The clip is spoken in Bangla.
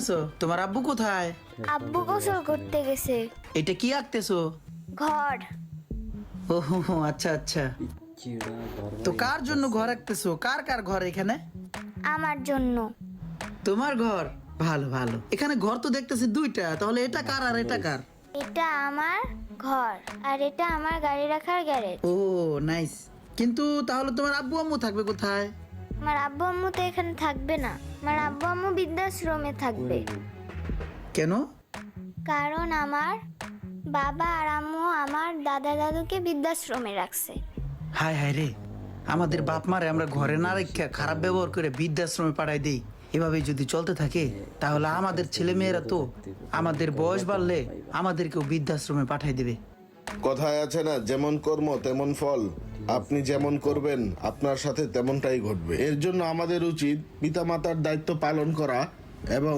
আছো? তোমার আব্বু কোথায়? আব্বু গোসল করতে গেছে। এটা কি আঁকতেছো? ঘর। ও আচ্ছা আচ্ছা। তো কার জন্য ঘর আঁকতেছো? কার কার ঘর এখানে? আমার জন্য। তোমার ঘর? ভালো ভালো। এখানে ঘর তো দেখতেছি দুইটা, তাহলে এটা কার আর এটা কার? এটা আমার ঘর আর এটা আমার গাড়ি রাখার গ্যারেজ। ও নাইস। কিন্তু তাহলে তোমার আব্বু আম্মু থাকবে কোথায়? আমার আব্বু আম্মু তো এখানে থাকবে না, আমার আব্বু আম্মু বৃদ্ধাশ্রমে থাকবে। কেন? কারণ আমার বাবা আর আম্মু আমার দাদা দাদুকে বৃদ্ধাশ্রমে রাখছে। হায় হায় রে, আমাদের বাপ মারে আমরা ঘরে না রেখে খারাপ ব্যবহার করে বৃদ্ধাশ্রমে পাঠাই দেই। এভাবে যদি চলতে থাকে তাহলে আমাদের ছেলে মেয়েরা তো আমাদের বয়স বাড়লে আমাদেরকেও বৃদ্ধাশ্রমে পাঠাই দেবে। কথায় আছে না, যেমন কর্ম তেমন ফল। আপনি যেমন করবেন আপনার সাথে তেমনটাই ঘটবে। এর জন্য আমাদের উচিত পিতামাতার দায়িত্ব পালন করা এবং